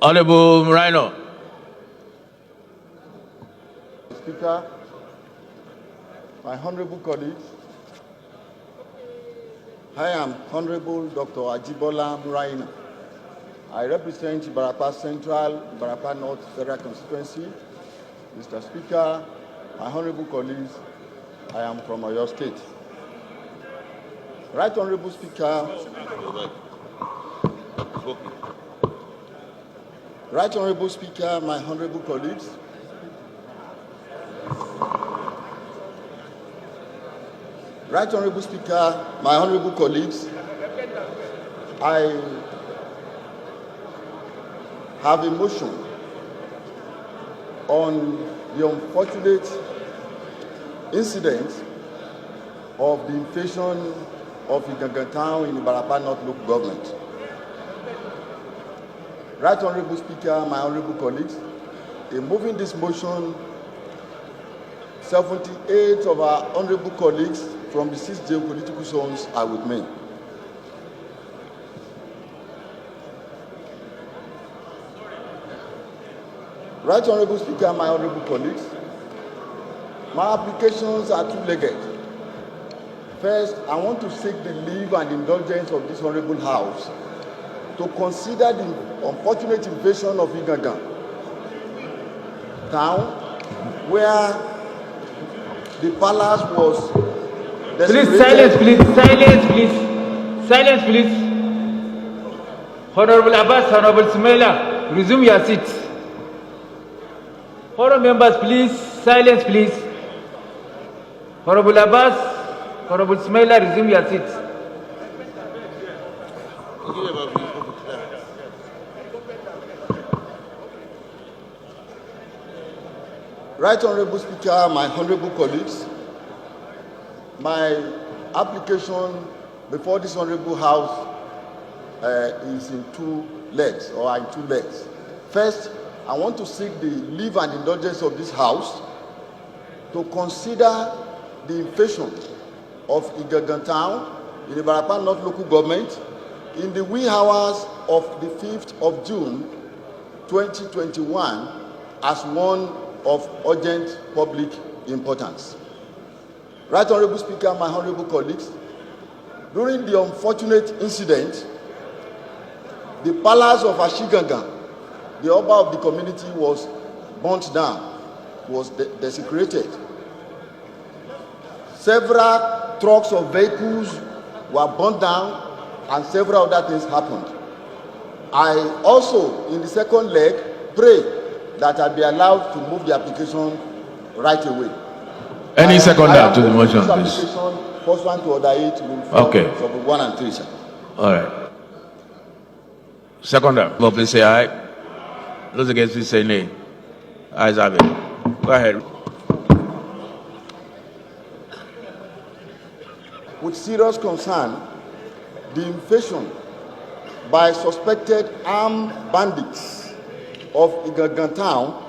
Honorable Rhino. Speaker, my honorable colleagues, I am Honorable Dr. Ajibola Muraina. I represent Ìbàràpá Central, Ìbàràpá North Federal Constituency. Mr. Speaker, my honorable colleagues, I am from Oyo State. Right Honorable Speaker, Right Honorable Speaker, my honorable colleagues, Right Honorable Speaker, my honorable colleagues, I have a motion on the unfortunate incident of the invasion of Ìgàngàn town in Ìbàràpá North Local Government. Right Honorable Speaker, my honorable colleagues, in moving this motion, 78 of our honorable colleagues from the 6 geopolitical zones are with me. Right Honorable Speaker, my honorable colleagues, my applications are two-legged. First, I want to seek the leave and indulgence of this honorable House to consider the unfortunate invasion of Ìgàngàn town, where the palace was desecrated. Please, silence, please, silence, please, silence, please. Honorable Abbas, Honorable Sumaila, resume your seats. Honorable members, please, silence, please. Honorable Abbas, Honorable Sumaila, resume your seats. Right Honorable Speaker, my honorable colleagues, my application before this honorable House is in two legs, or in two legs. First, I want to seek the leave and indulgence of this House to consider the invasion of Ìgàngàn town in the Ìbàràpá North Local Government in the wee hours of the 5th of June 2021 as one of urgent public importance. Right Honorable Speaker, my honorable colleagues, during the unfortunate incident, the palace of Ìgàngàn, the Oba of the community, was burnt down, was desecrated. Several trucks of vehicles were burnt down, and several other things happened. I also, in the second leg, pray that I be allowed to move the application right away. Any seconder to the motion, please. First one to order 8 will Okay. from 1 and 3, sir. All right. Seconder, please say aye. Those against, please say nay. Ayes have it. Go ahead. With serious concern, the invasion by suspected armed bandits of Ìgàngàn town,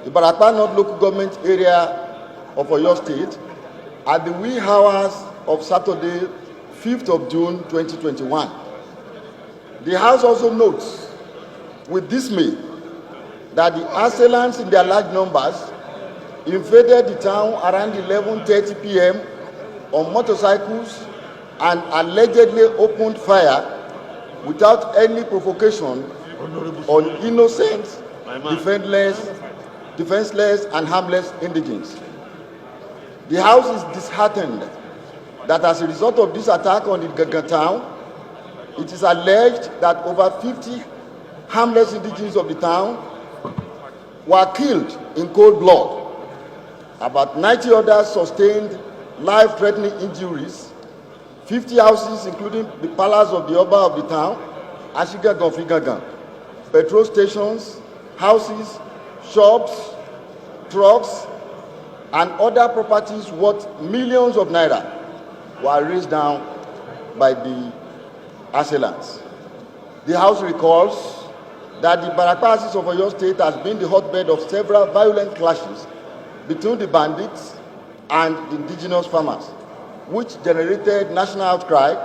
the Ìbàràpá North Local Government area of Oyo State, at the wee hours of Saturday, 5th of June 2021. The House also notes with dismay that the assailants in their large numbers invaded the town around 11:30 p.m. on motorcycles and allegedly opened fire without any provocation on innocent, defenseless and harmless indigents. The House is disheartened that as a result of this attack on Ìgàngàn town, it is alleged that over 50 harmless indigents of the town were killed in cold blood. About 90 others sustained life-threatening injuries. 50 houses, including the palace of the Oba of the town, Ìgàngàn, petrol stations, houses, shops, trucks, and other properties worth millions of naira were razed down by the assailants. The House recalls that the Ìbàràpá axis of Oyo State has been the hotbed of several violent clashes between the bandits and the indigenous farmers, which generated national outcry,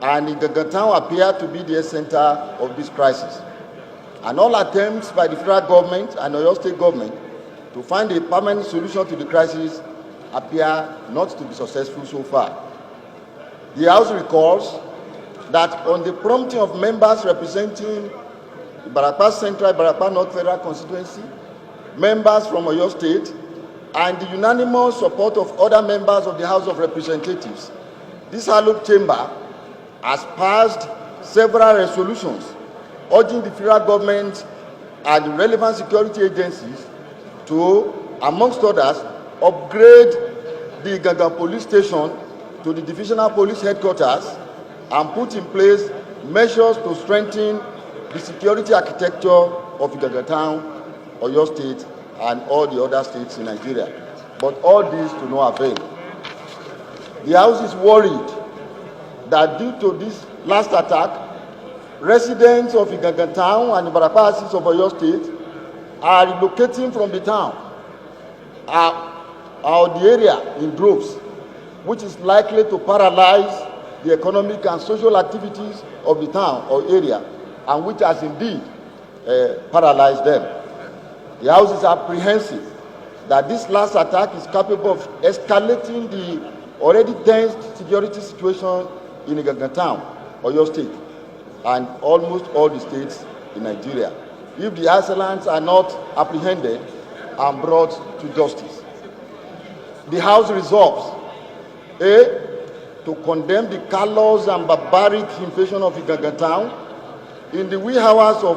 and Ìgàngàn town appeared to be the center of this crisis. and all attempts by the federal government and Oyo State government to find a permanent solution to the crisis appear not to be successful so far. The House recalls that on the prompting of members representing Ìbàràpá Central, Ìbàràpá North Federal Constituency, members from Oyo State, and the unanimous support of other members of the House of Representatives, this hallowed chamber has passed several resolutions urging the federal government and the relevant security agencies to, amongst others, upgrade the Ìgàngàn police station to the divisional police headquarters and put in place measures to strengthen the security architecture of Ìgàngàn town, Oyo State, and all the other states in Nigeria. But all this to no avail. The House is worried that due to this last attack, residents of Ìgàngàn town and Ìbàràpá Axis of Oyo State are relocating from the town or the area in droves, which is likely to paralyze the economic and social activities of the town or area, and which has indeed paralyzed them. The House is apprehensive that this last attack is capable of escalating the already tense security situation in Ìgàngàn town, Oyo State, and almost all the states in Nigeria, if the assailants are not apprehended and brought to justice. The House resolves, A, to condemn the callous and barbaric invasion of Ìgàngàn town in the wee hours of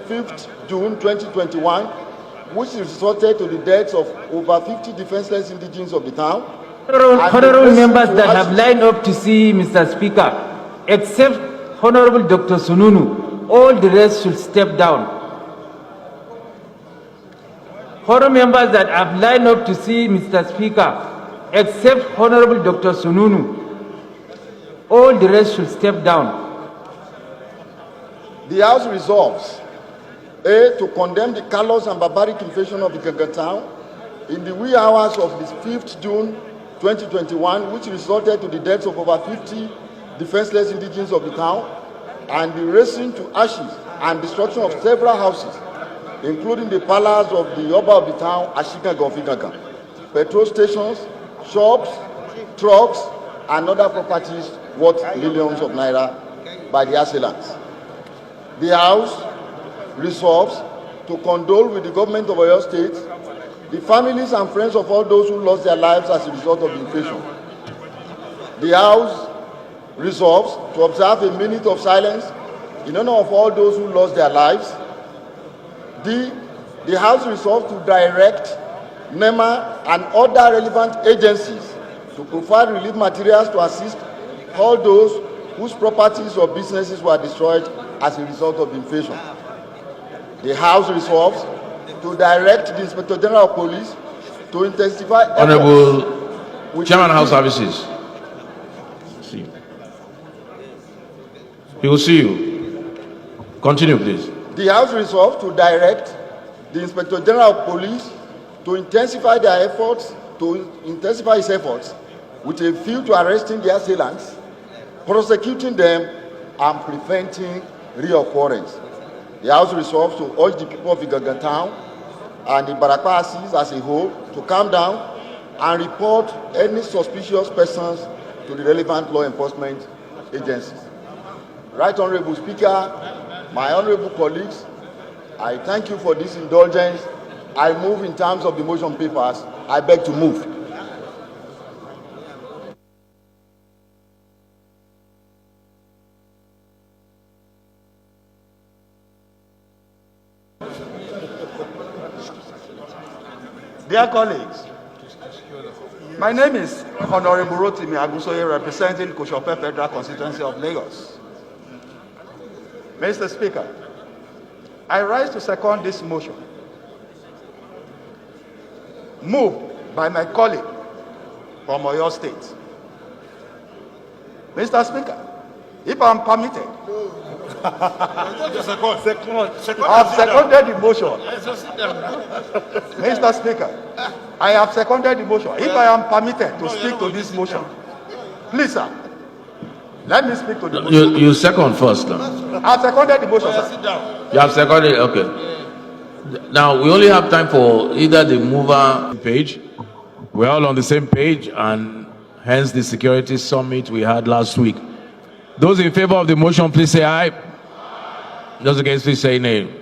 5th June 2021, which resulted to the deaths of over 50 defenseless indigenes of the town. Honorable members that have lined up to see Mr. Speaker, except Honorable Dr. Sununu, all the rest should step down. Honorable members that have lined up to see Mr. Speaker, except Honorable Dr. Sununu, all the rest should step down. The House resolves, A, to condemn the callous and barbaric invasion of Ìgàngàn town in the wee hours of the 5th June 2021, which resulted to the deaths of over 50 defenseless indigenes of the town and the razing to ashes and destruction of several houses, including the palace of the Oba of the town, Ìgàngàn of Ìgàngàn, petrol stations, shops, trucks, and other properties worth millions of naira by the assailants. The House resolves to condole with the government of Oyo State, the families and friends of all those who lost their lives as a result of the invasion. The House resolves to observe a minute of silence in honor of all those who lost their lives. The House resolves to direct NEMA and other relevant agencies to provide relief materials to assist all those whose properties or businesses were destroyed as a result of the invasion. The House resolves to direct the Inspector General of Police to intensify Honorable Chairman of House Services. See. We will see you. Continue, please. The House resolves to direct the Inspector General of Police to intensify its efforts with a view to arresting the assailants, prosecuting them, and preventing reoccurrence. The House resolves to urge the people of Ìgàngàn town and the Ìbàràpá Axis as a whole to calm down and report any suspicious persons to the relevant law enforcement agencies. Right Honorable Speaker, my honorable colleagues, I thank you for this indulgence. I move in terms of the motion papers. I beg to move. Dear colleagues, my name is Honorable Rotimi Agusoye, representing Koshope Federal Constituency of Lagos. Mr. Speaker, I rise to second this motion, moved by my colleague from Oyo State. Mr. Speaker, if I'm permitted, I've seconded the motion. Mr. Speaker, I have seconded the motion. If I am permitted to speak to this motion, please, sir, Let me speak to the motion. You second first now. I seconded the motion, sir. You have seconded, okay. Now, we only have time for either the mover page. We're all on the same page, and hence the security summit we had last week. Those in favor of the motion, please say aye. Those against, please say nay.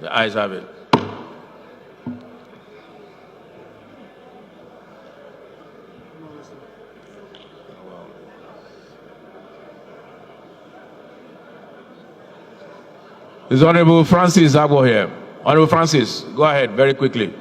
The ayes have it. Is Honorable Francis Agbo here? Honorable Francis, go ahead very quickly.